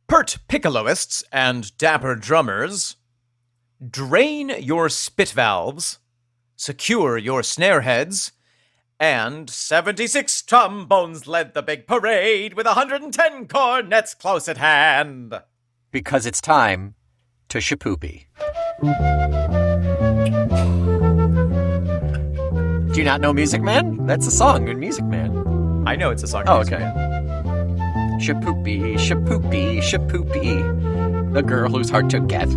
Pert piccoloists and dapper drummers, drain your spit valves, secure your snare heads, and 76 trombones led the big parade with 110 cornets close at hand. Because it's time to shapoopy. Do you not know Music Man? That's a song in Music Man. I know it's a song. Oh, okay. Shapoopy, shapoopy, shapoopy. The girl who's hard to get.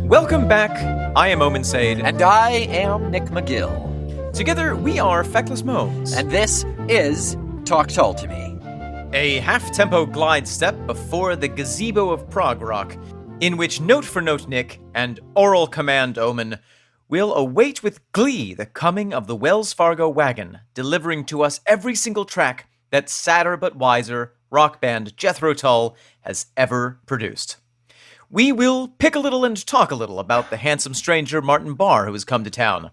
Welcome back. I am Omen Sade. And I am Nick McGill. Together, we are Feckless Moans. And this is Talk Tull to Me. A half-tempo glide step before the gazebo of prog rock, in which note for note Nick and oral command Omen will await with glee the coming of the Wells Fargo wagon, delivering to us every single track that sadder but wiser rock band Jethro Tull has ever produced. We will pick a little and talk a little about the handsome stranger Martin Barr who has come to town.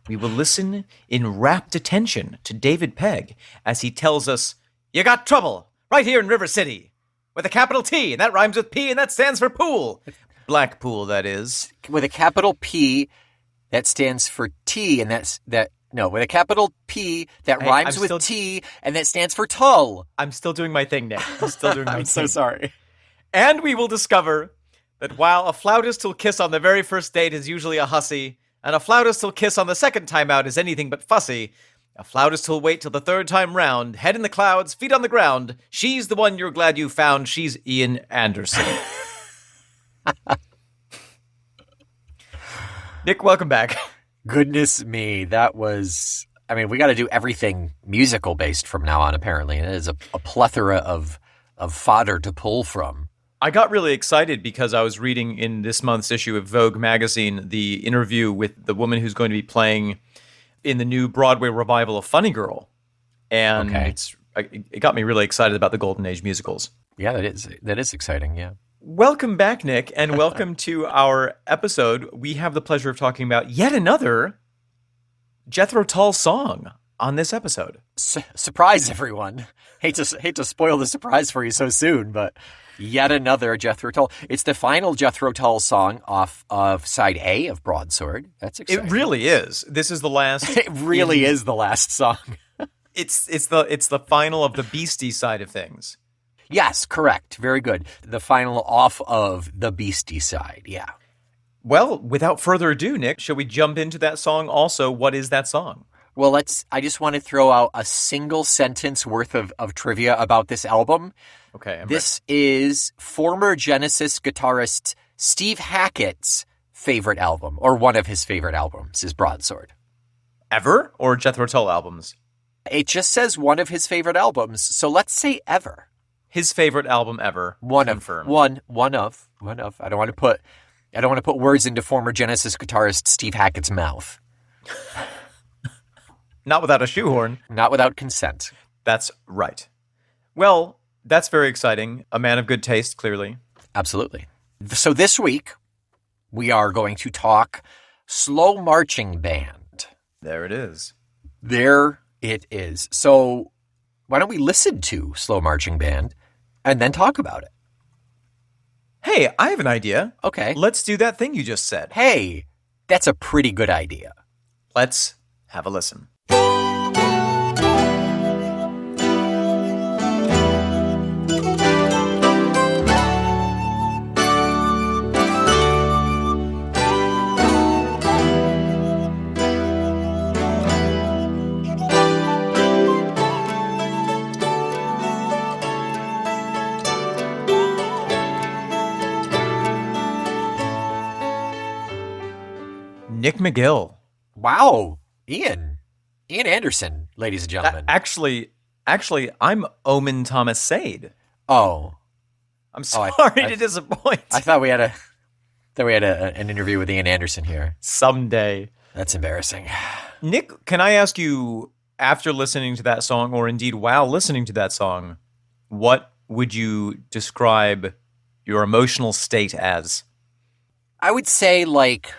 We will listen in rapt attention to David Pegg as he tells us, "You got trouble right here in River City with a capital T, and that rhymes with P, and that stands for pool." Blackpool, that is. With a capital P, that stands for T, and with a capital P that rhymes with T, and that stands for Tull. I'm still doing my thing, Nick. I'm still doing my thing. I'm so sorry. And we will discover that while a flautist who'll kiss on the very first date is usually a hussy, and a flautist who'll kiss on the second time out is anything but fussy, a flautist who'll wait till the third time round, head in the clouds, feet on the ground, she's the one you're glad you found, she's Ian Anderson. Nick, welcome back. Goodness me, that was... I mean, we got to do everything musical-based from now on, apparently. And it is a plethora of fodder to pull from. I got really excited because I was reading in this month's issue of Vogue magazine the interview with the woman who's going to be playing in the new Broadway revival of Funny Girl. And it got me really excited about the Golden Age musicals. Yeah, that is exciting, yeah. Welcome back, Nick, and welcome to our episode. We have the pleasure of talking about yet another Jethro Tull song on this episode. Surprise, everyone. Hate to spoil the surprise for you so soon, but yet another Jethro Tull. It's the final Jethro Tull song off of side A of Broadsword. That's exciting. It really is. This is the last. It really is the last song. It's the final of the Beastie side of things. Yes, correct. Very good. The final off of the Beastie side, yeah. Well, without further ado, Nick, shall we jump into that song also? What is that song? Well, I just want to throw out a single sentence worth of trivia about this album. Okay. This is former Genesis guitarist Steve Hackett's favorite album, or one of his favorite albums, is Broadsword. Ever? Or Jethro Tull albums? It just says one of his favorite albums, so let's say ever. His favorite album ever. One confirmed. One of. I don't want to put words into former Genesis guitarist Steve Hackett's mouth. Not without a shoehorn. Not without consent. That's right. Well, that's very exciting. A man of good taste, clearly. Absolutely. So this week, we are going to talk Slow Marching Band. There it is. There it is. So why don't we listen to Slow Marching Band and then talk about it? Hey, I have an idea. Okay. Let's do that thing you just said. Hey, that's a pretty good idea. Let's have a listen. Nick McGill. Wow. Ian Anderson, ladies and gentlemen. Actually, I'm Omen Thomas Sade. Oh. I'm sorry to disappoint. I thought we had an interview with Ian Anderson here. Someday. That's embarrassing. Nick, can I ask you, after listening to that song, or indeed while listening to that song, what would you describe your emotional state as? I would say like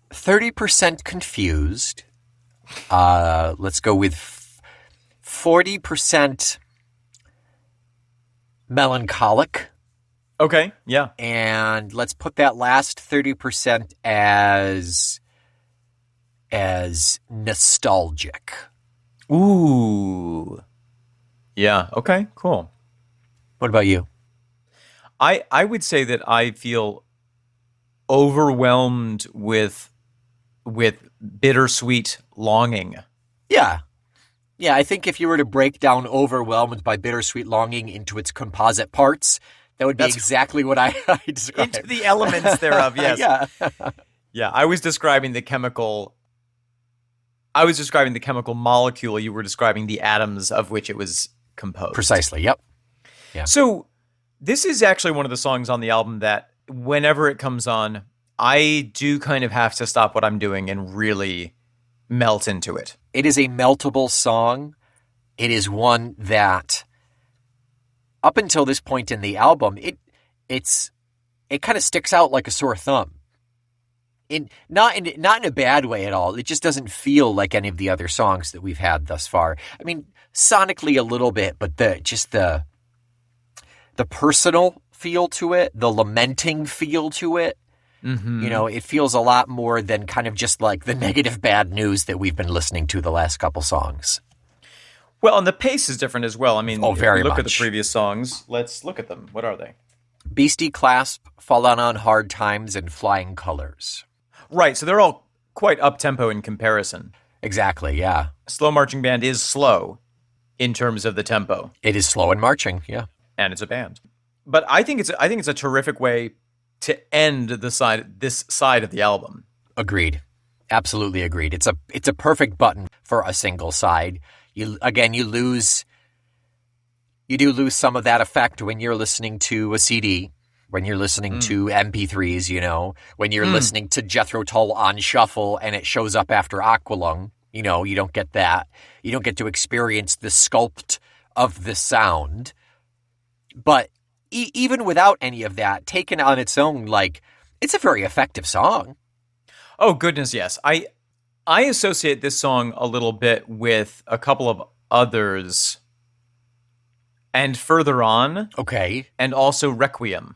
30% confused. Let's go with 40% melancholic. Okay, yeah. And let's put that last 30% as nostalgic. Ooh. Yeah, okay, cool. What about you? I would say that I feel overwhelmed with bittersweet longing. Yeah. Yeah, I think if you were to break down overwhelmed by bittersweet longing into its composite parts, that would be exactly what I described. Into the elements thereof, yes. Yeah. Yeah, I was describing the chemical molecule. You were describing the atoms of which it was composed. Precisely, yep. Yeah. So this is actually one of the songs on the album that whenever it comes on, I do kind of have to stop what I'm doing and really melt into it. It is a meltable song. It is one that, up until this point in the album, it kind of sticks out like a sore thumb. Not in a bad way at all. It just doesn't feel like any of the other songs that we've had thus far. I mean, sonically a little bit, but the personal feel to it, the lamenting feel to it, Mm-hmm. it feels a lot more than kind of just like the negative bad news that we've been listening to the last couple songs. Well, and the pace is different as well. I mean, very if you look at much. the previous songs. Let's look at them. What are they? Beastie Clasp, Fallen on Hard Times, and Flying Colors. Right, so they're all quite up-tempo in comparison. Exactly, yeah. Slow Marching Band is slow in terms of the tempo. It is slow and marching, yeah. And it's a band. But I think it's a terrific way to end this side of the album. Agreed. Absolutely agreed. It's a perfect button for a single side. You do lose some of that effect when you're listening to a CD, when you're listening to MP3s, when you're listening to Jethro Tull on shuffle and it shows up after Aqualung, you don't get that. You don't get to experience the sculpt of the sound. But even without any of that, taken on its own, it's a very effective song. Oh, goodness, yes. I associate this song a little bit with a couple of others. And Further On. Okay. And also Requiem.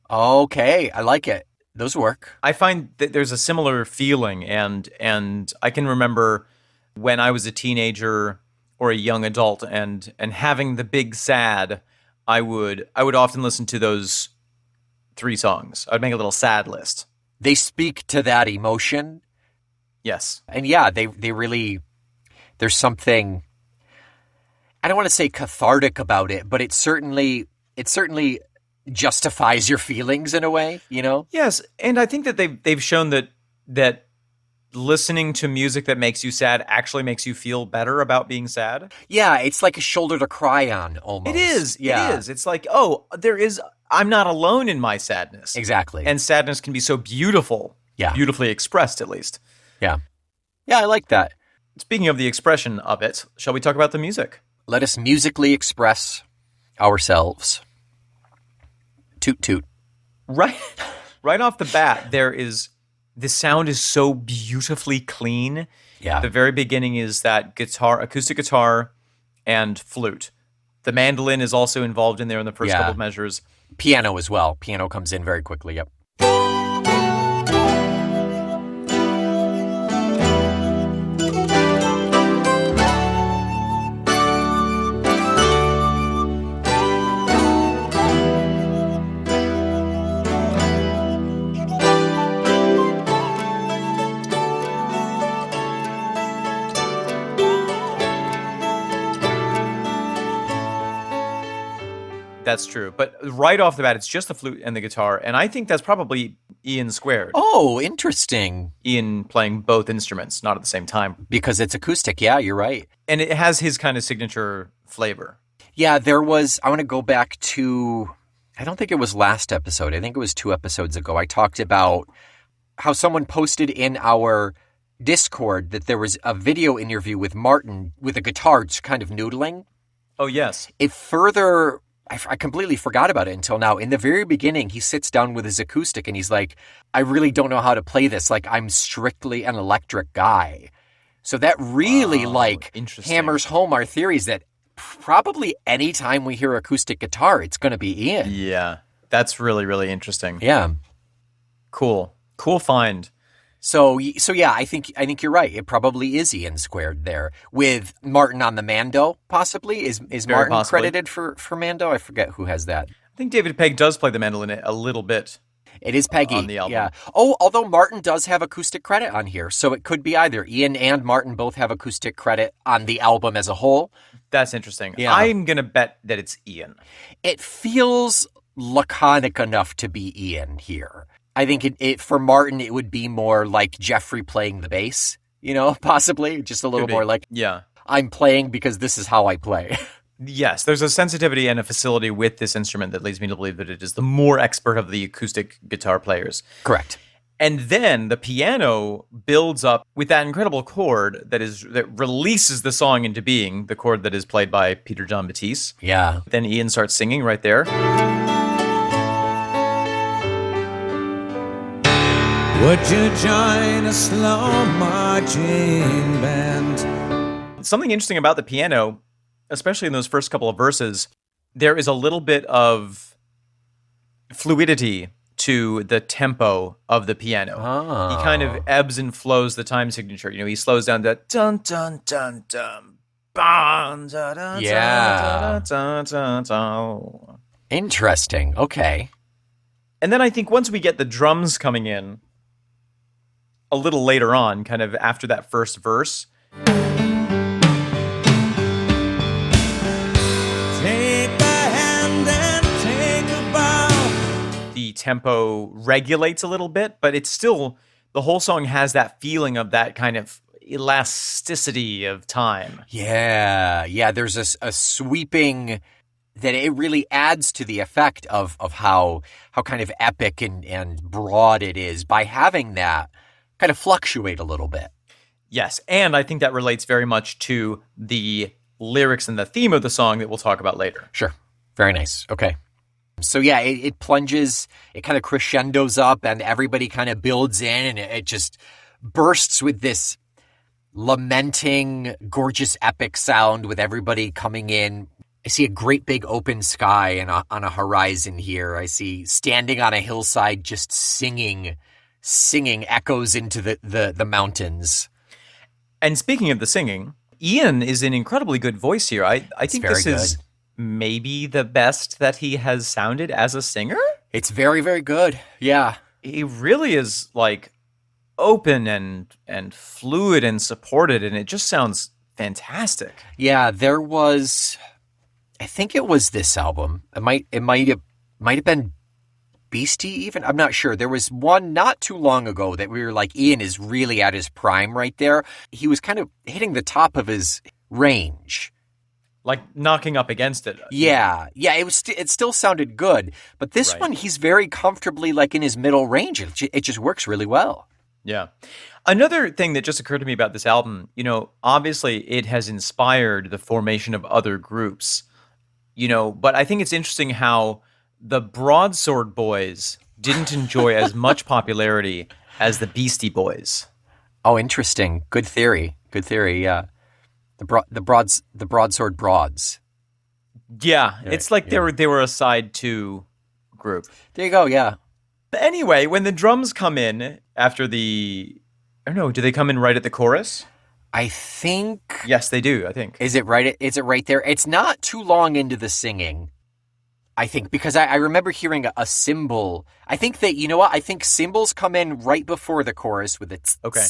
Okay, I like it. Those work. I find that there's a similar feeling, and I can remember when I was a teenager or a young adult and having the big sad, I would often listen to those three songs. I'd make a little sad list. They speak to that emotion. Yes. And yeah, they really, there's something, I don't want to say cathartic about it, but it certainly justifies your feelings in a way, Yes, and I think that they've shown that listening to music that makes you sad actually makes you feel better about being sad. Yeah, it's like a shoulder to cry on almost. It is. Yeah. It is. It's like, I'm not alone in my sadness. Exactly. And sadness can be so beautiful. Yeah. Beautifully expressed, at least. Yeah. Yeah, I like that. Speaking of the expression of it, shall we talk about the music? Let us musically express ourselves. Toot toot. Right off the bat, the sound is so beautifully clean. Yeah. The very beginning is that acoustic guitar and flute. The mandolin is also involved in there in the first couple of measures. Piano as well. Piano comes in very quickly, yep. That's true. But right off the bat, it's just the flute and the guitar. And I think that's probably Ian squared. Oh, interesting. Ian playing both instruments, not at the same time. Because it's acoustic, yeah, you're right. And it has his kind of signature flavor. Yeah, I want to go back to, I don't think it was last episode. I think it was 2 episodes ago. I talked about how someone posted in our Discord that there was a video interview with Martin with a guitar just kind of noodling. Oh, yes. It further, I completely forgot about it until now. In the very beginning, he sits down with his acoustic and he's like, I really don't know how to play this. Like, I'm strictly an electric guy. So that really hammers home our theories that probably any time we hear acoustic guitar, it's going to be Ian. Yeah, that's really, really interesting. Yeah. Cool find. So yeah, I think you're right. It probably is Ian squared there with Martin on the Mando. Possibly is Martin possibly credited for Mando? I forget who has that. I think David Pegg does play the mandolin a little bit. It is Peggy on the album. Yeah. Oh, although Martin does have acoustic credit on here, so it could be either Ian and Martin both have acoustic credit on the album as a whole. That's interesting. Yeah. I'm gonna bet that it's Ian. It feels laconic enough to be Ian here. I think it for Martin, it would be more like Jeffrey playing the bass, possibly just a little more like, yeah, I'm playing because this is how I play. Yes, there's a sensitivity and a facility with this instrument that leads me to believe that it is the more expert of the acoustic guitar players. Correct. And then the piano builds up with that incredible chord that releases the song into being, the chord that is played by Peter John Batiste. Yeah. Then Ian starts singing right there. Would you join a slow marching band? Something interesting about the piano, especially in those first couple of verses, there is a little bit of fluidity to the tempo of the piano. Oh. He kind of ebbs and flows the time signature. He slows down that dun dun dun dun dun dun dun. Yeah. Dun, dun, dun. Interesting. Okay. And then I think once we get the drums coming in a little later on, kind of after that first verse, the tempo regulates a little bit, but it's still, the whole song has that feeling of that kind of elasticity of time. Yeah. There's a sweeping that it really adds to the effect of how kind of epic and broad it is by having that kind of fluctuate a little bit. Yes, and I think that relates very much to the lyrics and the theme of the song that we'll talk about later. Sure. Very nice. Okay. So yeah, it plunges, it kind of crescendos up and everybody kind of builds in and it just bursts with this lamenting, gorgeous, epic sound with everybody coming in. I see a great big open sky and on a horizon here. I see standing on a hillside just singing echoes into the mountains. And speaking of the singing, Ian is an incredibly good voice here. I think this is maybe the best that he has sounded as a singer. It's very, very good. Yeah. He really is like open and fluid and supported, and it just sounds fantastic. Yeah, there was, I think it was this album. It might have been Beastie even. I'm not sure. There was one not too long ago that we were like, Ian is really at his prime right there. He was kind of hitting the top of his range. Like knocking up against it. Yeah. It still sounded good, but this one he's very comfortably like in his middle range. It just works really well. Yeah. Another thing that just occurred to me about this album, obviously it has inspired the formation of other groups, but I think it's interesting how the Broadsword Boys didn't enjoy as much popularity as the Beastie Boys. Oh, interesting. Good theory. Yeah. The Broadsword Broads. Yeah, it's like they were a side 2 group. There you go, yeah. But anyway, when the drums come in after do they come in right at the chorus? I think... Yes, they do, I think. Is it right there? It's not too long into the singing, I think, because I remember hearing a cymbal. I think that, I think cymbals come in right before the chorus with its... Okay.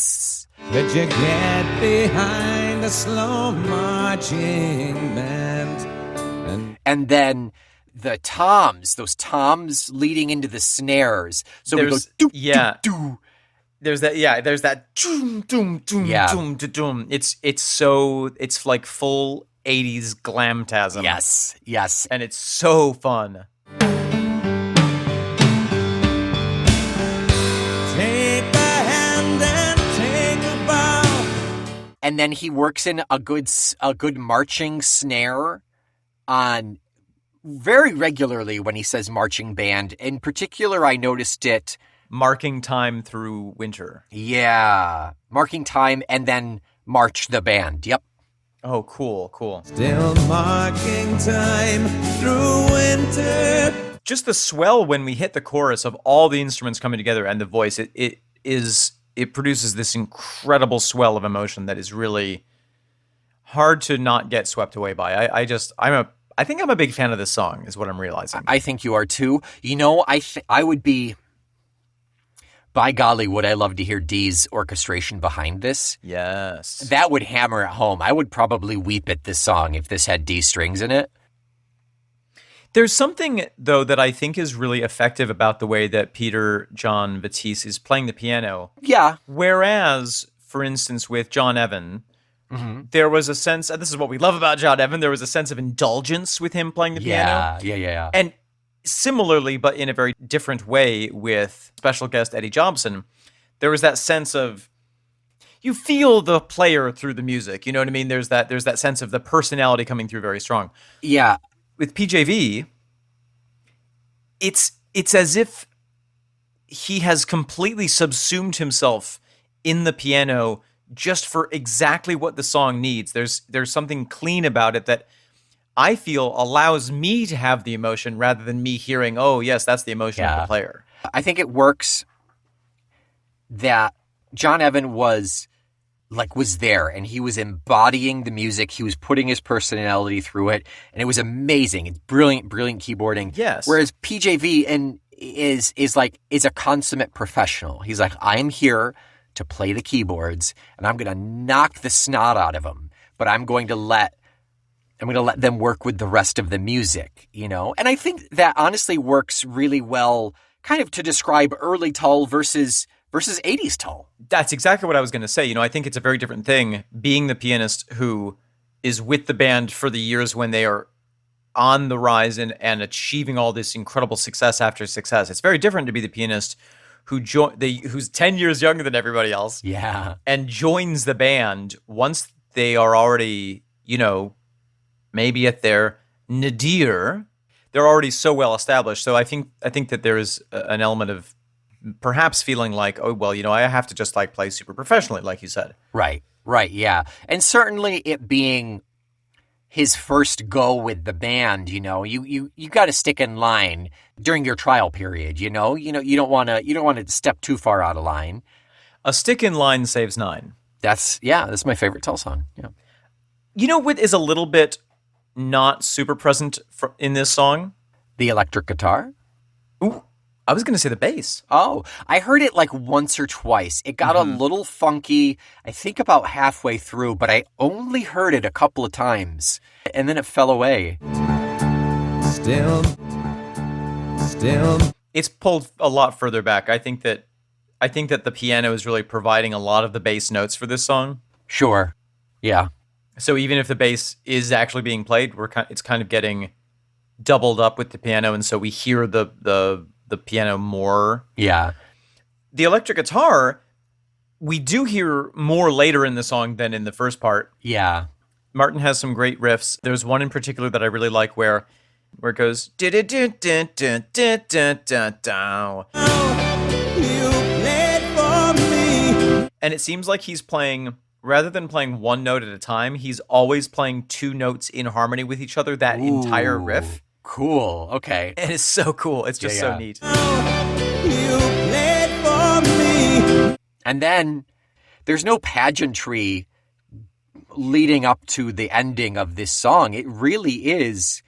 Did you get behind the slow marching band? And then the toms, those toms leading into the snares. So we go doo, doo, doo. There's that doom doom doom doom doom. It's like full 80s glamtasm. Yes. And it's so fun. And then he works in a good marching snare on very regularly when he says marching band. In particular, I noticed it. Marking time through winter. Yeah. Marking time and then march the band. Yep. Oh, cool, cool. Still marking time through winter. Just the swell when we hit the chorus of all the instruments coming together and the voice, it produces this incredible swell of emotion that is really hard to not get swept away by. I think I'm a big fan of this song, is what I'm realizing. I think you are too. You know, I would be, by golly, would I love to hear Dee's orchestration behind this. Yes. That would hammer it home. I would probably weep at this song if this had D strings in it. There's something, though, that I think is really effective about the way that Peter John Batiste is playing the piano. Yeah. Whereas, for instance, with John Evan, there was a sense, and this is what we love about John Evan, there was a sense of indulgence with him playing the piano. Yeah. And similarly, but in a very different way with special guest Eddie Jobson, there was that sense of, you feel the player through the music. You know what I mean? There's that sense of the personality coming through very strong. Yeah. With PJV, it's as if he has completely subsumed himself in the piano just for exactly what the song needs. There's something clean about it that I feel allows me to have the emotion rather than me hearing, oh, yes, that's the emotion of the player. I think it works that John Evan was there and he was embodying the music. He was putting his personality through it, and it was amazing. It's brilliant keyboarding. Yes. Whereas PJV is a consummate professional. He's like, I'm here to play the keyboards, and I'm going to knock the snot out of them, but I'm going to let them work with the rest of the music, you know? And I think that honestly works really well kind of to describe early Tull versus 80s Tull. That's exactly what I was going to say. You know, I think it's a very different thing being the pianist who is with the band for the years when they are on the rise and achieving all this incredible success after success. It's very different to be the pianist who's 10 years younger than everybody else. Yeah. And joins the band once they are already, you know, maybe at their nadir. They're already so well established. So I think that there is an element of perhaps feeling like, oh, well, you know, I have to just like play super professionally, like you said. Right, yeah. And certainly it being his first go with the band, you know, you got to stick in line during your trial period, you know, you don't want to step too far out of line. A stick in line saves 9. That's my favorite Tull song. Yeah. You know what is a little bit not super present in this song? The electric guitar? Ooh, I was going to say the bass. Oh, I heard it like once or twice. It got a little funky, I think about halfway through, but I only heard it a couple of times, and then it fell away. Still. It's pulled a lot further back. I think that the piano is really providing a lot of the bass notes for this song. Sure. Yeah. So even if the bass is actually being played, it's kind of getting doubled up with the piano, and so we hear the piano more. Yeah. The electric guitar, we do hear more later in the song than in the first part. Yeah. Martin has some great riffs. There's one in particular that I really like where it goes and it seems like he's playing, rather than playing one note at a time, he's always playing 2 notes in harmony with each other, that entire riff. Cool. Okay. And it's so cool. It's just so neat. And then there's no pageantry leading up to the ending of this song. It really is,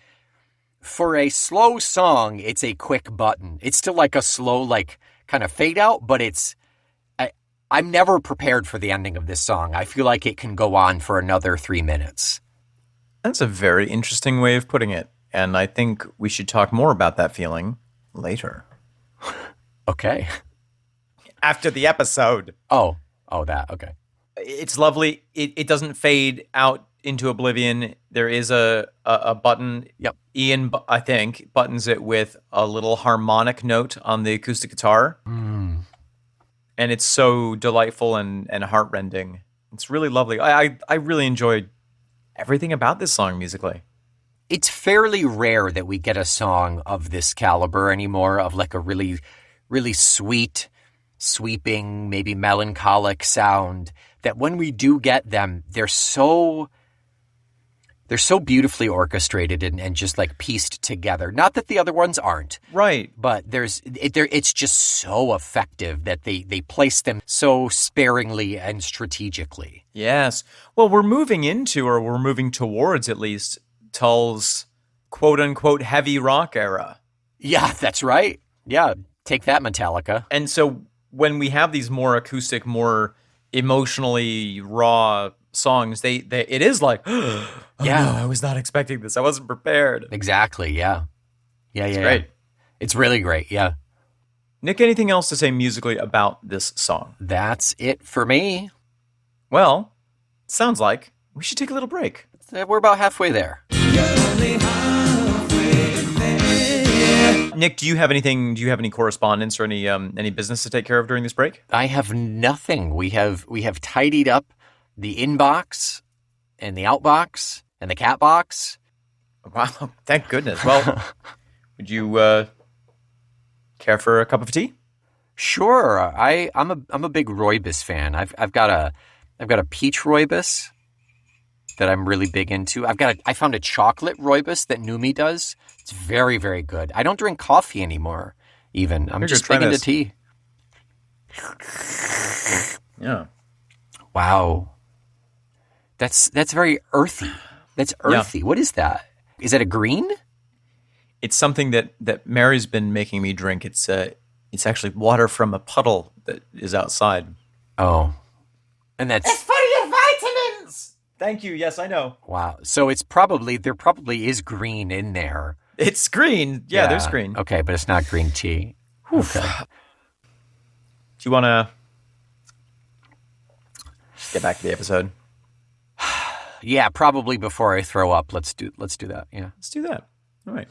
for a slow song, it's a quick button. It's still like a slow, like kind of fade out, but I'm never prepared for the ending of this song. I feel like it can go on for another 3 minutes. That's a very interesting way of putting it. And I think we should talk more about that feeling later. Okay. After the episode. Oh, that. Okay. It's lovely. It doesn't fade out into oblivion. There is a button. Yep. Ian, I think, buttons it with a little harmonic note on the acoustic guitar. Mm. And it's so delightful and heartrending. It's really lovely. I really enjoyed everything about this song musically. It's fairly rare that we get a song of this caliber anymore, of like a really, really sweet, sweeping, maybe melancholic sound, that when we do get them, they're so They're so beautifully orchestrated and just like pieced together. Not that the other ones aren't. Right. But it's just so effective that they place them so sparingly and strategically. Yes. Well, we're moving towards at least Tull's quote-unquote heavy rock era. Yeah, that's right. Yeah, take that, Metallica. And so when we have these more acoustic, more emotionally raw songs, it is like, oh Yeah. no, I was not expecting this. I wasn't prepared. Exactly, yeah. It's great. It's really great, yeah. Nick, anything else to say musically about this song? That's it for me. Well, sounds like we should take a little break. We're about halfway there. Nick, do you have any correspondence or any business to take care of during this break? I have nothing. We have tidied up the inbox and the outbox and the cat box. Wow, thank goodness. Well, would you care for a cup of tea? Sure. I'm a big rooibos fan. I've got a peach rooibos that I'm really big into. I found a chocolate rooibos that Numi does. It's very, very good. I don't drink coffee anymore, even. I'm just big into tea. Yeah. Wow. That's very earthy. That's earthy. Yeah. What is that? Is that a green? It's something that Mary's been making me drink. It's actually water from a puddle that is outside. Oh. And it's for your vitamins. Thank you. Yes, I know. Wow. So there probably is green in there. It's green. Yeah, there's green. Okay, but it's not green tea. Okay. Do you want to get back to the episode? Yeah, probably before I throw up. Let's do that. Yeah. Let's do that. All right.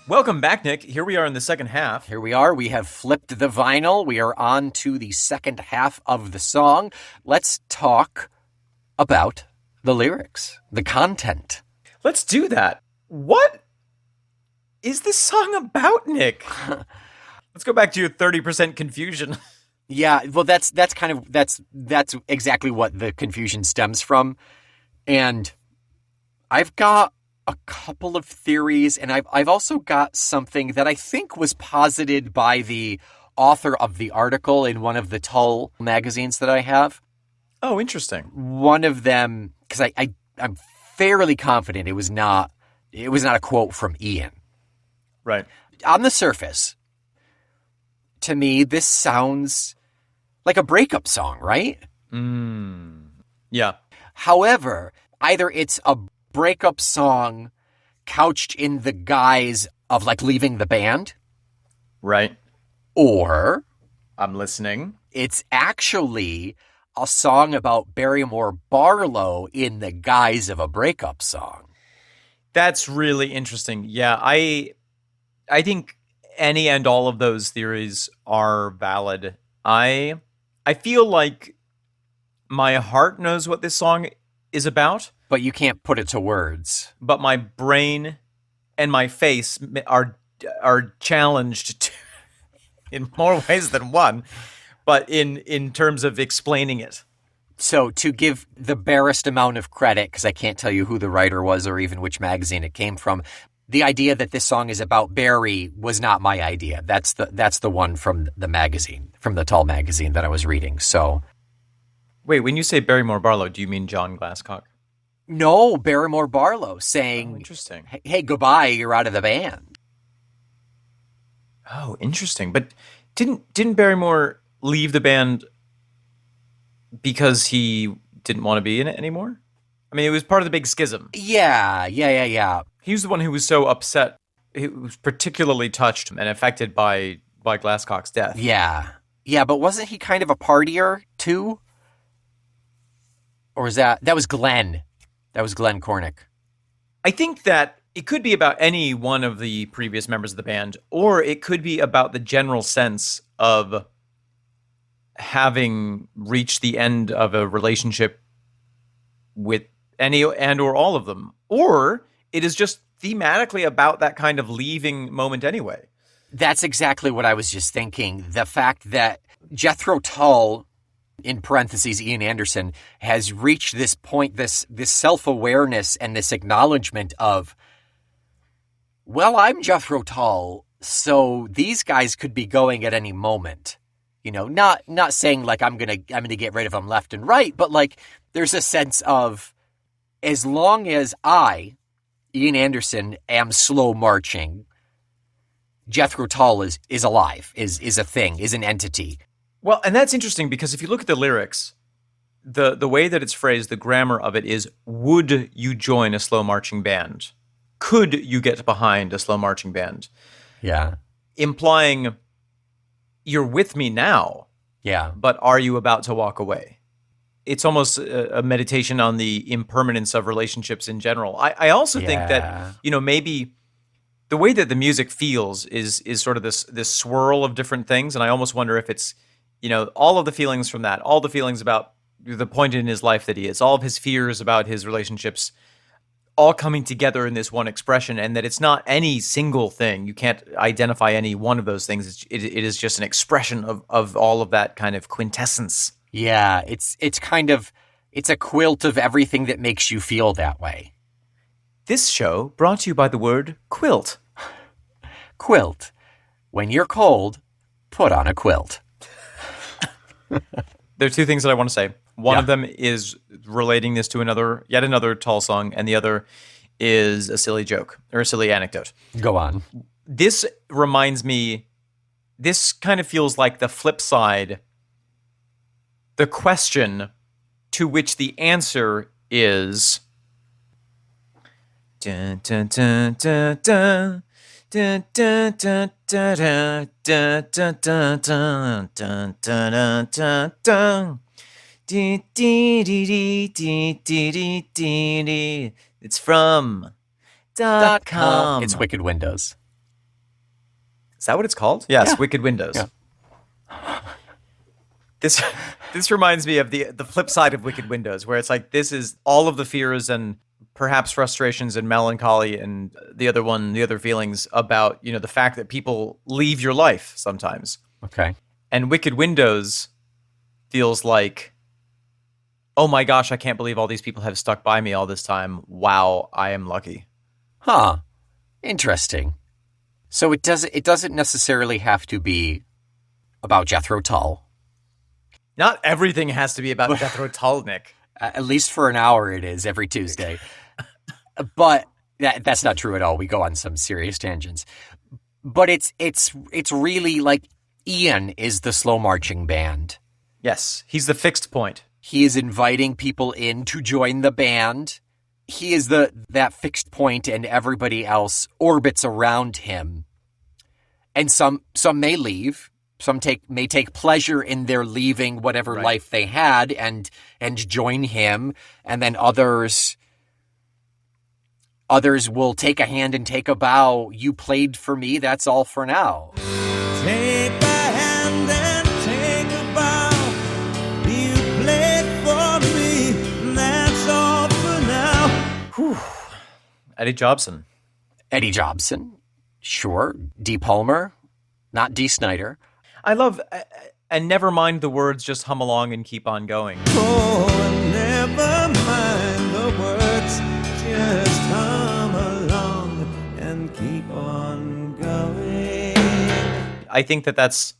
Welcome back, Nick. Here we are in the second half. Here we are. We have flipped the vinyl. We are on to the second half of the song. Let's talk about the lyrics, the content. Let's do that. What is this song about, Nick? Let's go back to your 30% confusion. Yeah, well, that's exactly what the confusion stems from. And I've got a couple of theories, and I've also got something that I think was posited by the author of the article in one of the Tull magazines that I have. Oh, interesting. One of them, because I'm fairly confident it was not a quote from Ian. Right. On the surface, to me, this sounds like a breakup song, right? Yeah. However, either it's a breakup song couched in the guise of like leaving the band. Right. Or I'm listening. It's actually a song about Barrymore Barlow in the guise of a breakup song. That's really interesting. Yeah, I think any and all of those theories are valid. I feel like my heart knows what this song is about, but you can't put it to words. But my brain and my face are challenged to, in more ways than one, but in terms of explaining it. So to give the barest amount of credit, because I can't tell you who the writer was or even which magazine it came from, the idea that this song is about Barry was not my idea. That's the one from the magazine, from the Tull magazine that I was reading. So, wait, when you say Barrymore Barlow, do you mean John Glasscock? No, Barrymore Barlow saying, interesting. Hey, goodbye, you're out of the band. Oh, interesting. But didn't Barrymore leave the band because he didn't want to be in it anymore? I mean, it was part of the big schism. Yeah. He was the one who was so upset. He was particularly touched and affected by Glasscock's death. Yeah, but wasn't he kind of a partier too? Or was that was Glenn? That was Glenn Cornick. I think that it could be about any one of the previous members of the band, or it could be about the general sense of having reached the end of a relationship with any and or all of them. Or it is just thematically about that kind of leaving moment anyway. That's exactly what I was just thinking. The fact that Jethro Tull in parentheses, Ian Anderson, has reached this point, this self-awareness and this acknowledgement of, well, I'm Jethro Tull, so these guys could be going at any moment. You know, not saying like I'm gonna get rid of them left and right, but like there's a sense of, as long as I, Ian Anderson, am slow marching, Jethro Tull is alive, is a thing, is an entity. Well, and that's interesting because if you look at the lyrics, the way that it's phrased, the grammar of it is, would you join a slow marching band? Could you get behind a slow marching band? Yeah. Implying you're with me now. Yeah. But are you about to walk away? It's almost a meditation on the impermanence of relationships in general. I also think that, you know, maybe the way that the music feels is sort of this swirl of different things. And I almost wonder if it's, you know, all of the feelings from that, all the feelings about the point in his life that he is, all of his fears about his relationships, all coming together in this one expression, and that it's not any single thing. You can't identify any one of those things. It is just an expression of all of that kind of quintessence. Yeah, it's kind of, it's a quilt of everything that makes you feel that way. This show brought to you by the word quilt. Quilt. When you're cold, put on a quilt. There are two things that I want to say. One of them is relating this to yet another Tull song, and the other is a silly joke or a silly anecdote. Go on. This reminds me, this kind of feels like the flip side, the question to which the answer is dun, dun, dun, dun, dun. Dun, dun, dun, dun, dun, dun, dun, dun, dun, dun, dun, dun. It's from .com. It's Wicked Windows. Is that what it's called? Yes, Yeah. Wicked Windows. Yeah. This reminds me of the flip side of Wicked Windows, where it's like this is all of the fears and perhaps frustrations and melancholy and the other feelings about, you know, the fact that people leave your life sometimes. Okay. And Wicked Windows feels like, oh my gosh, I can't believe all these people have stuck by me all this time. Wow, I am lucky. Huh. Interesting. So it doesn't necessarily have to be about Jethro Tull. Not everything has to be about Jethro Tull, Nick. At least for an hour it is every Tuesday. But that's not true at all. We go on some serious tangents. But it's really like Ian is the slow marching band. Yes, he's the fixed point. He is inviting people in to join the band. He is that fixed point, and everybody else orbits around him. And some may leave. Some may take pleasure in their leaving whatever life they had and join him. And then others will take a hand and take a bow. You played for me. That's all for now. Take a hand and take a bow. You played for me. That's all for now. Whew. Eddie Jobson. Eddie Jobson. Sure. D. Palmer. Not D. Snyder. I love, and never mind the words, just hum along and keep on going. Oh, never mind the words. Just hum along and keep on going. I think that's,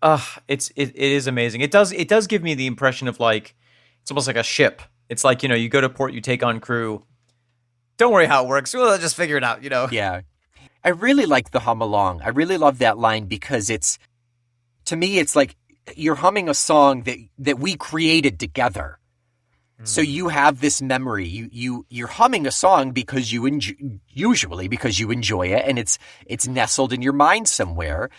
it is amazing. It does give me the impression of like, it's almost like a ship. It's like, you know, you go to port, you take on crew. Don't worry how it works. We'll just figure it out, you know? Yeah. I really like the hum along. I really love that line because to me, it's like you're humming a song that we created together. So you have this memory. You're humming a song because usually because you enjoy it, and it's nestled in your mind somewhere.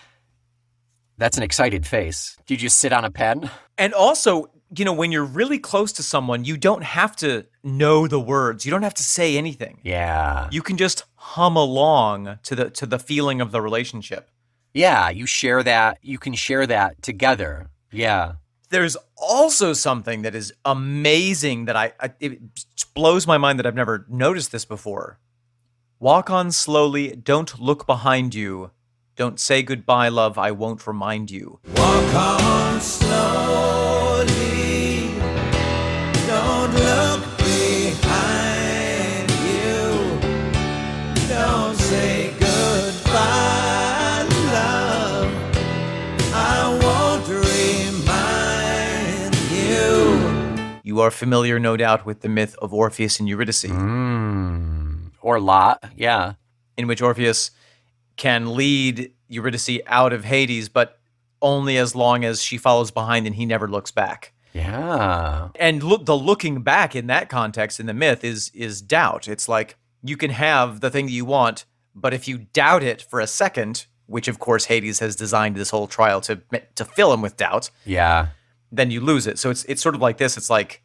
That's an excited face. Do you just sit on a pen? And also, you know, when you're really close to someone, you don't have to know the words. You don't have to say anything. Yeah. You can just hum along to the feeling of the relationship. Yeah, you share that. You can share that together. Yeah. There's also something that is amazing that it blows my mind that I've never noticed this before. Walk on slowly, don't look behind you. Don't say goodbye, love, I won't remind you. Walk on slow. Don't say goodbye, love. I won't remind you. You are familiar, no doubt, with the myth of Orpheus and Eurydice, Or Lot, yeah. in which Orpheus can lead Eurydice out of Hades, but only as long as she follows behind and he never looks back. Yeah. And the looking back in that context in the myth is doubt. It's like you can have the thing that you want, but if you doubt it for a second, which of course Hades has designed this whole trial to fill him with doubt, Yeah. then you lose it. So it's sort of like this. It's like,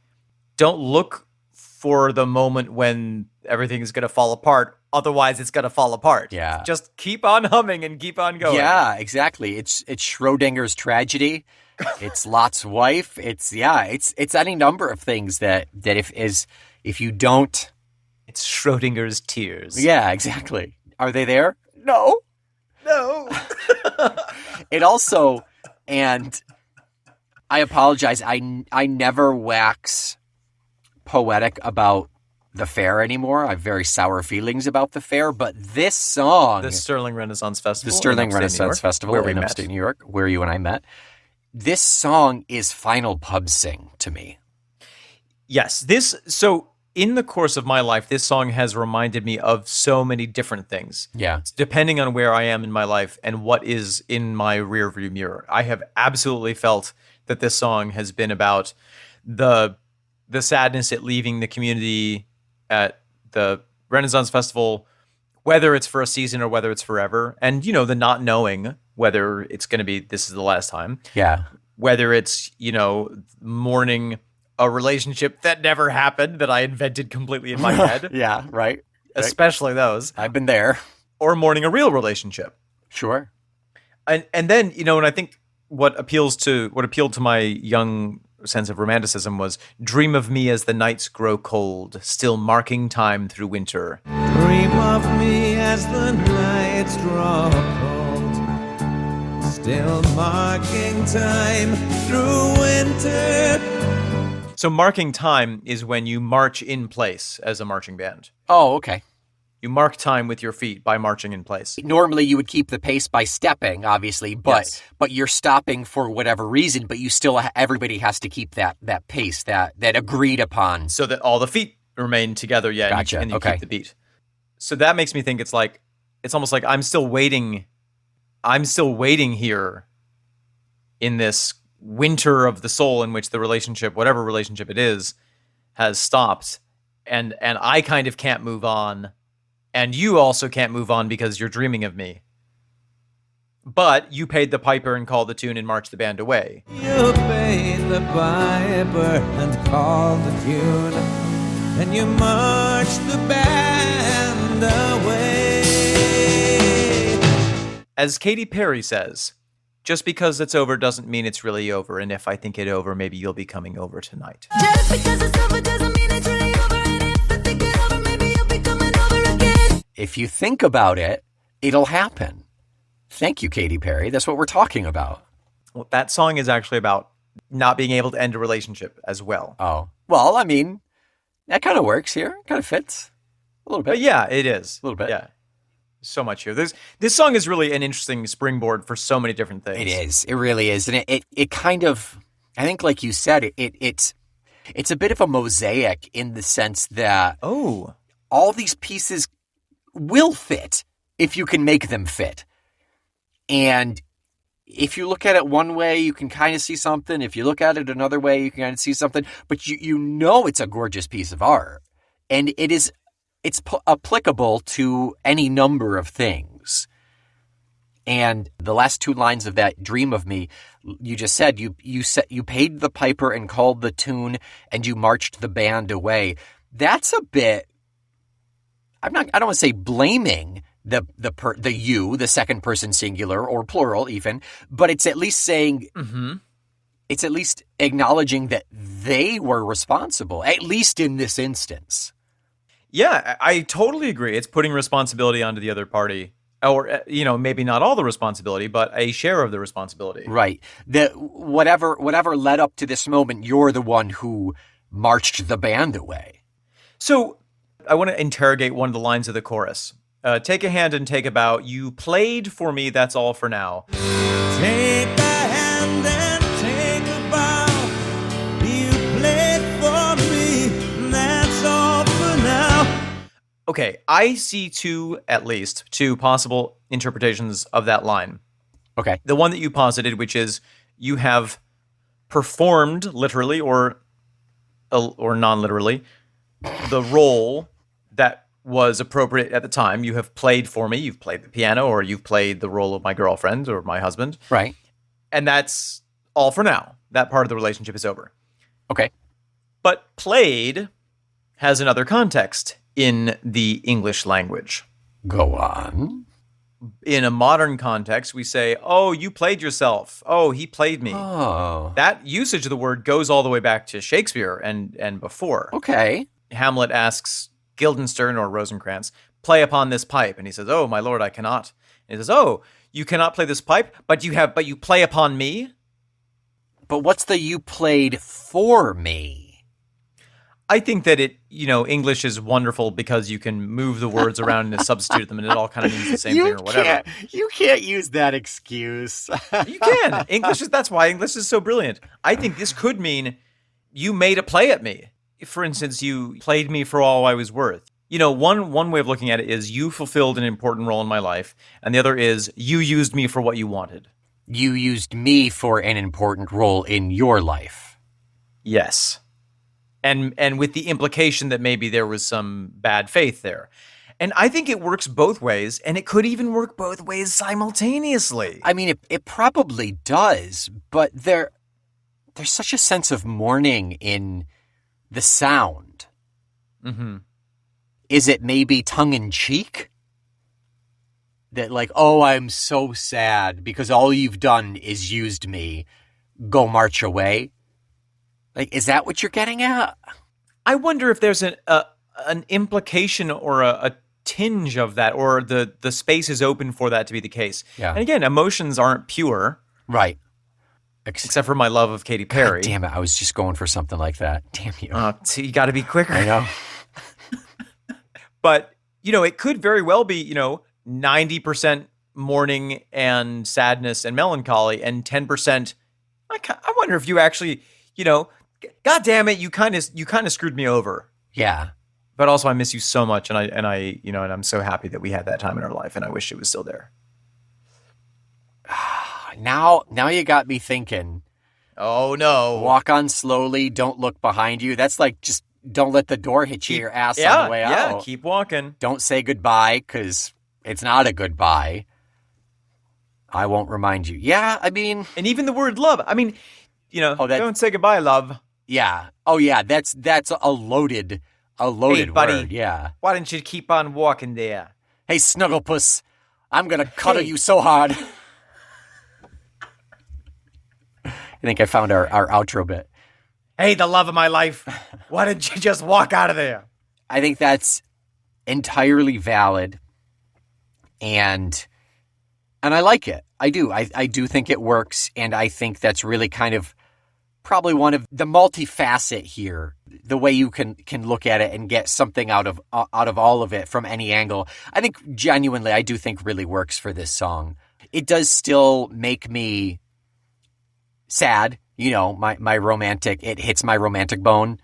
don't look for the moment when everything is going to fall apart. Otherwise, it's going to fall apart. Yeah. Just keep on humming and keep on going. Yeah, exactly. It's Schrodinger's tragedy. It's Lot's wife. It's any number of things that if you don't. It's Schrodinger's tears. Yeah, exactly. Are they there? No. No. It also, and I apologize, I never wax poetic about the fair anymore. I have very sour feelings about the fair, but this song, The Sterling Renaissance Festival. the Sterling in upstate New Renaissance York, Festival where we in met. upstate New York, where you and I met, this song is final pub sing to me. Yes. So in the course of my life, this song has reminded me of so many different things. Yeah. Depending on where I am in my life and what is in my rearview mirror. I have absolutely felt that this song has been about the sadness at leaving the community at the Renaissance Festival, whether it's for a season or whether it's forever. And, the not knowing whether it's going to be, this is the last time. Yeah. Whether it's, mourning a relationship that never happened that I invented completely in my head. Yeah, right. Especially those. I've been there. Or mourning a real relationship. Sure. And then, and I think what appealed to my young sense of romanticism was dream of me as the nights grow cold, still marking time through winter. Dream of me as the nights draw cold, still marking time through winter. So marking time is when you march in place as a marching band. Oh, okay. You mark time with your feet by marching in place. Normally you would keep the pace by stepping, obviously, but you're stopping for whatever reason, but you still, everybody has to keep that pace that agreed upon. So that all the feet remain together, yeah, Gotcha. and you Okay. keep the beat. So that makes me think it's almost like I'm still waiting here in this winter of the soul in which the relationship, whatever relationship it is, has stopped. And I kind of can't move on. And you also can't move on because you're dreaming of me. But you paid the piper and called the tune and marched the band away. You paid the piper and called the tune, and you marched the band away. As Katy Perry says, just because it's over doesn't mean it's really over. And if I think it over, maybe you'll be coming over tonight. Just because it's over doesn't mean it's really over. And if I think it over, maybe you'll be coming over again. If you think about it, it'll happen. Thank you, Katy Perry. That's what we're talking about. Well, that song is actually about not being able to end a relationship as well. Oh, well, I mean, that kind of works here. Kind of fits a little bit. But yeah, it is. A little bit. Yeah. So much here. This song is really an interesting springboard for so many different things. It is. It really is. And it kind of, I think like you said, it's a bit of a mosaic in the sense that all these pieces will fit if you can make them fit. And if you look at it one way, you can kind of see something. If you look at it another way, you can kind of see something. But you know it's a gorgeous piece of art. And it's applicable to any number of things. And the last two lines of that dream of me, you just said, you paid the piper and called the tune and you marched the band away. That's a bit, I don't want to say blaming the you, the second person singular or plural even, but it's at least saying, it's at least acknowledging that they were responsible, at least in this instance. Yeah, I totally agree. It's putting responsibility onto the other party. Or, maybe not all the responsibility, but a share of the responsibility. Right. Whatever led up to this moment, you're the one who marched the band away. So I want to interrogate one of the lines of the chorus. Take a hand and take a bow. You played for me, that's all for now. Take a hand and take a bow. You played for me, that's all for now. Okay, I see at least two possible interpretations of that line. Okay. The one that you posited, which is you have performed literally or non-literally the role that was appropriate at the time. You have played for me. You've played the piano, or you've played the role of my girlfriend or my husband. Right. And that's all for now. That part of the relationship is over. Okay. But played has another context in the English language. Go on. In a modern context, we say, oh, you played yourself. Oh, he played me. Oh. That usage of the word goes all the way back to Shakespeare and before. Okay. Hamlet asks Guildenstern or Rosencrantz, play upon this pipe. And he says, oh, my lord, I cannot. And he says, oh, you cannot play this pipe, but you play upon me? But what's the you played for me? I think that English is wonderful because you can move the words around and substitute them, and it all kind of means the same thing or whatever. You can't use that excuse. You can. That's why English is so brilliant. I think this could mean you made a play at me. For instance, you played me for all I was worth. One way of looking at it is you fulfilled an important role in my life, and the other is you used me for what you wanted. You used me for an important role in your life. Yes. And with the implication that maybe there was some bad faith there. And I think it works both ways, and it could even work both ways simultaneously. I mean, it probably does, but there's such a sense of mourning in the sound. Mm-hmm. Is it maybe tongue-in-cheek? That like, oh, I'm so sad because all you've done is used me. Go march away. Like, is that what you're getting at? I wonder if there's an implication or a tinge of that, or the space is open for that to be the case. Yeah. And again, emotions aren't pure. Right. Except for my love of Katy Perry. God damn it, I was just going for something like that. Damn you. So you got to be quicker. I know. But, it could very well be, 90% mourning and sadness and melancholy, and 10%, I wonder if you actually, God damn it, you kind of screwed me over. Yeah. But also I miss you so much, and I'm so happy that we had that time in our life, and I wish it was still there. Now you got me thinking. Oh no. Walk on slowly, don't look behind you. That's like just don't let the door hit your ass on the way out. Yeah, keep walking. Don't say goodbye, because it's not a goodbye. I won't remind you. Yeah, I mean... And even the word love. I mean, don't say goodbye, love. Yeah. Oh, yeah, that's a loaded hey, buddy, word. Yeah. Why don't you keep on walking there? Hey, Snugglepuss, I'm going to cuddle you so hard. I think I found our outro bit. Hey, the love of my life, why didn't you just walk out of there? I think that's entirely valid, and I like it. I do. I do think it works, and I think that's really kind of probably one of the multifacet here, the way you can look at it and get something out of all of it from any angle. I think genuinely, I do think really works for this song. It does still make me sad. My romantic, it hits my romantic bone.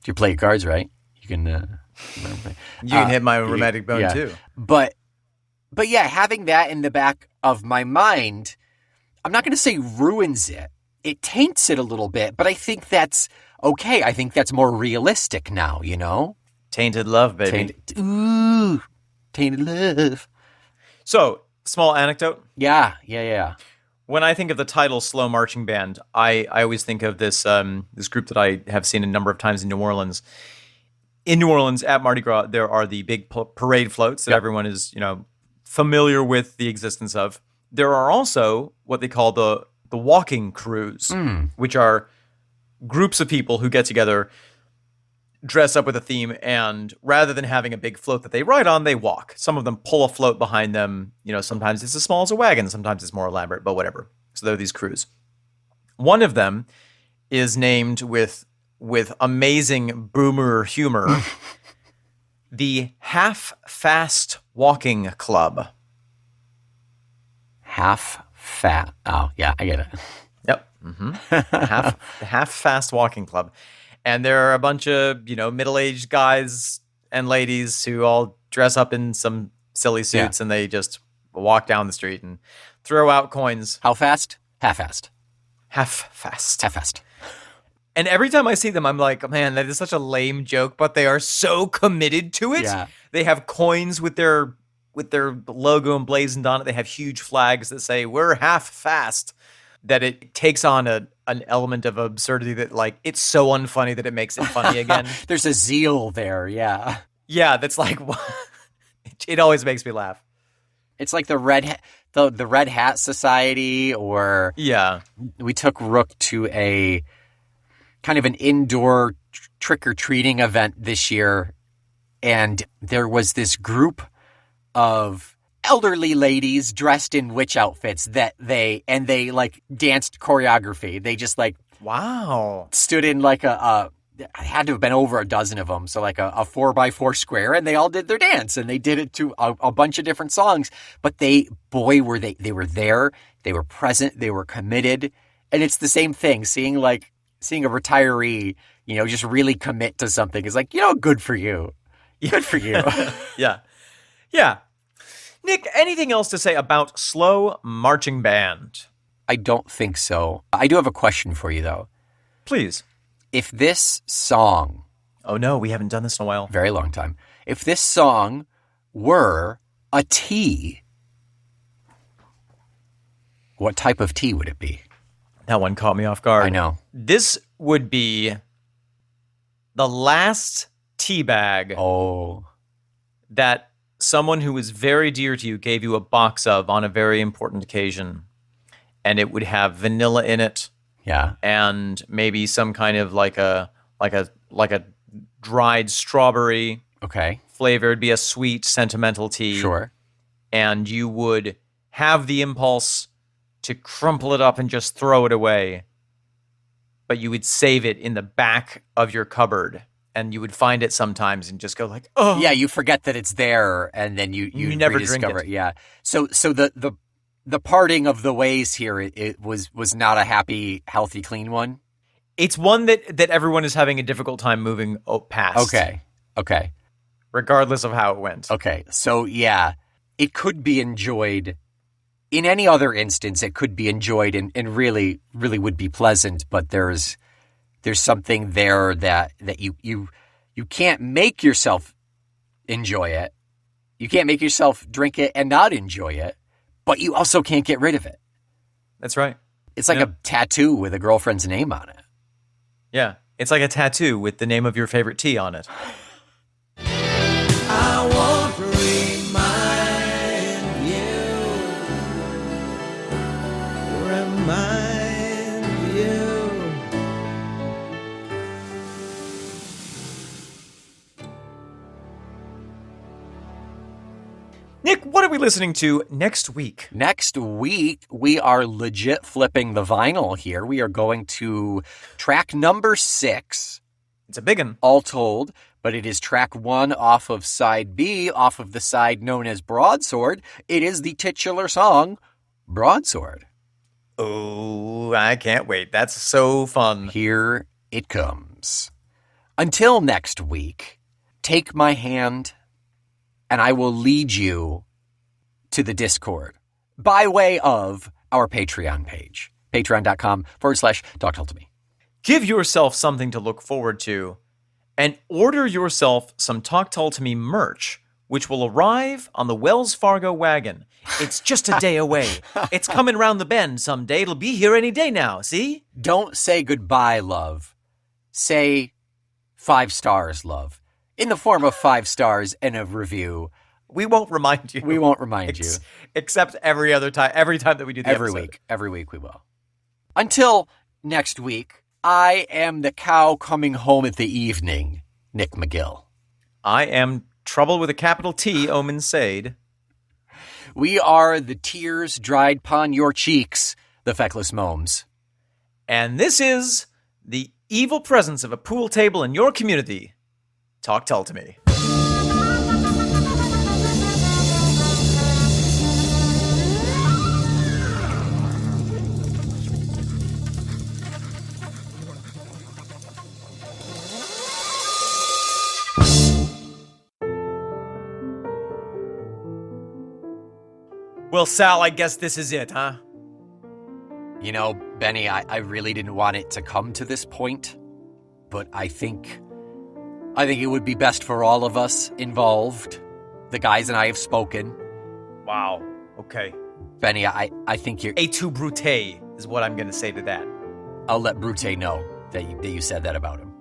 You play your cards, right? You can... you can hit my romantic bone, too. But yeah, having that in the back of my mind, I'm not going to say ruins it. It taints it a little bit, but I think that's okay. I think that's more realistic now, Tainted love, baby. Tainted love. So, small anecdote. Yeah. When I think of the title "Slow Marching Band," I always think of this group that I have seen a number of times in New Orleans. In New Orleans at Mardi Gras, there are the big parade floats that everyone is, familiar with the existence of. There are also what they call the walking crews, which are groups of people who get together, dress up with a theme, and rather than having a big float that they ride on, they walk. Some of them pull a float behind them. Sometimes it's as small as a wagon, sometimes it's more elaborate, but whatever. So there are these crews. One of them is named with amazing boomer humor The Half-Fast Walking Club. Half-fat. Oh, yeah, I get it. Yep. The Half-Fast Walking Club. And there are a bunch of, middle-aged guys and ladies who all dress up in some silly suits and they just walk down the street and throw out coins. How fast? Half-fast. Half-fast. Half-fast. And every time I see them, I'm like, man, that is such a lame joke, but they are so committed to it. Yeah. They have coins with their logo emblazoned on it. They have huge flags that say, we're half-fast. That it takes on an element of absurdity that, like, it's so unfunny that it makes it funny again. There's a zeal there, yeah. Yeah, that's like, it always makes me laugh. It's like the Red Hat Society, or we took Rook to a kind of an indoor trick-or-treating event this year, and there was this group of elderly ladies dressed in witch outfits that they like danced choreography. They just like stood in like a had to have been over a dozen of them, so like a 4x4 square, and they all did their dance, and they did it to a bunch of different songs. But they were there, they were present, they were committed, and it's the same thing. Seeing a retiree, just really commit to something is like, good for you, good for you. Yeah. Nick, anything else to say about Slow Marching Band? I don't think so. I do have a question for you, though. Please. If this song... Oh, no, we haven't done this in a while. Very long time. If this song were a tea, what type of tea would it be? That one caught me off guard. I know. This would be the last tea bag that someone who was very dear to you gave you a box of on a very important occasion, and it would have vanilla in it, and maybe some kind of like a dried strawberry flavor. It'd be a sweet, sentimental tea. Sure. And you would have the impulse to crumple it up and just throw it away, but you would save it in the back of your cupboard. And you would find it sometimes and just go like, oh. Yeah, you forget that it's there, and then you never rediscover drink it. Yeah. So the parting of the ways here, it was not a happy, healthy, clean one? It's one that everyone is having a difficult time moving past. Okay. Regardless of how it went. Okay. So, yeah, it could be enjoyed. In any other instance, it could be enjoyed and really, really would be pleasant, but there's something there that you can't make yourself enjoy it. You can't make yourself drink it and not enjoy it, but you also can't get rid of it. That's right. It's like a tattoo with a girlfriend's name on it. Yeah. It's like a tattoo with the name of your favorite tea on it. I want to remind you. Nick, what are we listening to next week? Next week, we are legit flipping the vinyl here. We are going to track number 6. It's a big one. All told, but it is track 1 off of side B, off of the side known as Broadsword. It is the titular song, Broadsword. Oh, I can't wait. That's so fun. Here it comes. Until next week, take my hand and I will lead you to the Discord by way of our Patreon page, patreon.com/TalkTull2Me. Give yourself something to look forward to and order yourself some Talk Tull to Me merch, which will arrive on the Wells Fargo wagon. It's just a day away. It's coming round the bend someday. It'll be here any day now, see? Don't say goodbye, love. Say 5 stars, love. In the form of 5 stars and a review. We won't remind you. We won't remind you. Except every time that we do the episode. Every week we will. Until next week, I am the cow coming home at the evening, Nick McGill. I am Trouble with a capital T, Omen Sade. We are the tears dried upon your cheeks, the feckless momes. And this is the evil presence of a pool table in your community. Talk Tull to Me. Well, Sal, I guess this is it, huh? You know, Benny, I really didn't want it to come to this point, but I think it would be best for all of us involved. The guys and I have spoken. Wow. Okay. Benny, I think you're... Et tu, Brute, is what I'm going to say to that. I'll let Brute know that you said that about him.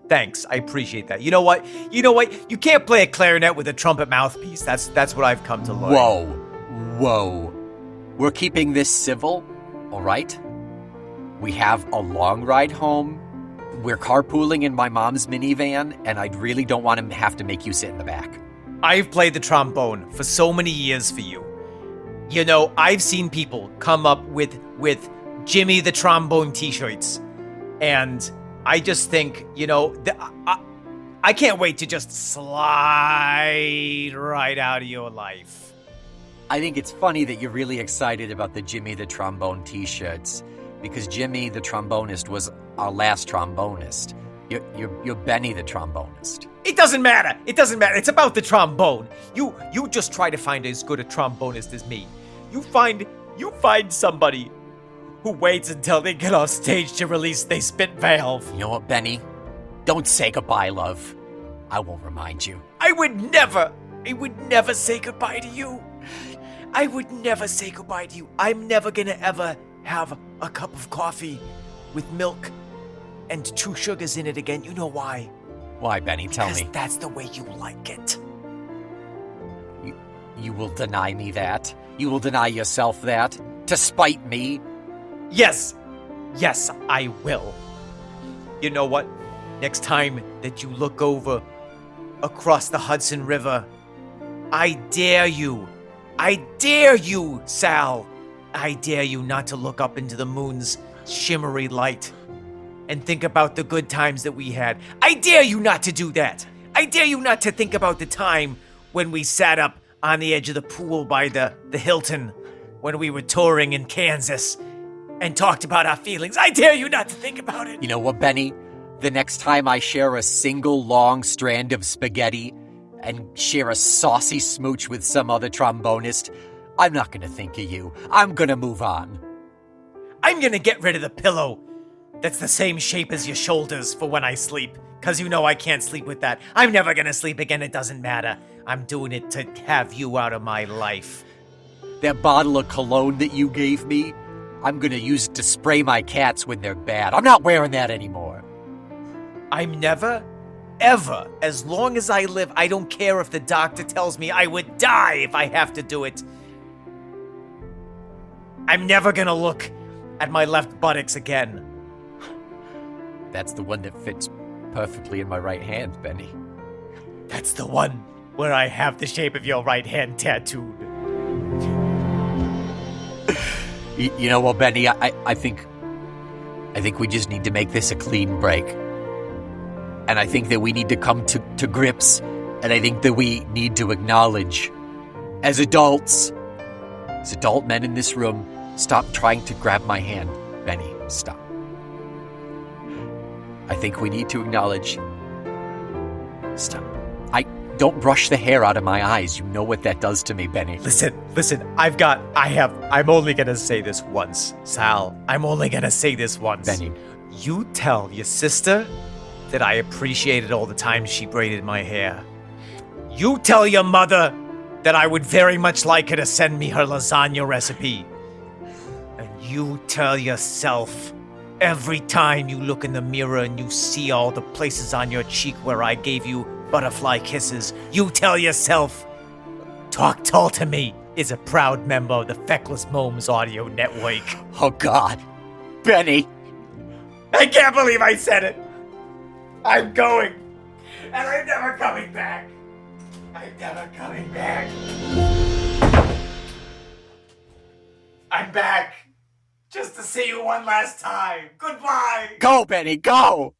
Thanks, I appreciate that. You know what? You can't play a clarinet with a trumpet mouthpiece. That's what I've come to learn. Whoa. We're keeping this civil, all right? We have a long ride home. We're carpooling in my mom's minivan, and I really don't want to have to make you sit in the back. I've played the trombone for so many years for you. You know, I've seen people come up with Jimmy the Trombone t-shirts, and I just think, you know, I can't wait to just slide right out of your life. I think it's funny that you're really excited about the Jimmy the Trombone t-shirts, because Jimmy the trombonist was our last trombonist. You're Benny the trombonist. It doesn't matter. It's about the trombone. You just try to find as good a trombonist as me. You find somebody who waits until they get off stage to release they spit valve. You know what, Benny? Don't say goodbye, love. I won't remind you. I would never say goodbye to you. I would never say goodbye to you. I'm never gonna ever have a cup of coffee with milk and 2 sugars in it again. You know why? Why, Benny? Tell me. Because that's the way you like it. You will deny me that? You will deny yourself that? To spite me? Yes, I will. You know what? Next time that you look over across the Hudson River, I dare you, Sal. I dare you not to look up into the moon's shimmery light and think about the good times that we had. I dare you not to do that. I dare you not to think about the time when we sat up on the edge of the pool by the Hilton when we were touring in Kansas and talked about our feelings. I dare you not to think about it. You know what, Benny? The next time I share a single long strand of spaghetti and share a saucy smooch with some other trombonist, I'm not going to think of you. I'm going to move on. I'm going to get rid of the pillow that's the same shape as your shoulders for when I sleep, because you know I can't sleep with that. I'm never going to sleep again. It doesn't matter. I'm doing it to have you out of my life. That bottle of cologne that you gave me, I'm going to use it to spray my cats when they're bad. I'm not wearing that anymore. I'm never, ever, as long as I live, I don't care if the doctor tells me I would die if I have to do it. I'm never gonna look at my left buttocks again. That's the one that fits perfectly in my right hand, Benny. That's the one where I have the shape of your right hand tattooed. You know what, Benny? I think we just need to make this a clean break. And I think that we need to come to grips, and I think that we need to acknowledge, as adult men in this room, stop trying to grab my hand. Benny, stop. I think we need to acknowledge. Stop. Don't brush the hair out of my eyes. You know what that does to me, Benny. Listen, I'm only gonna say this once, Sal. I'm only gonna say this once. Benny. You tell your sister that I appreciated all the times she braided my hair. You tell your mother that I would very much like her to send me her lasagna recipe. And you tell yourself every time you look in the mirror and you see all the places on your cheek where I gave you butterfly kisses, you tell yourself, Talk Tull to Me is a proud member of the Feckless Momes audio network. Oh, God. Benny. I can't believe I said it. I'm going. And I'm never coming back. I'm never coming back. I'm back. Just to see you one last time. Goodbye. Go, Benny, go!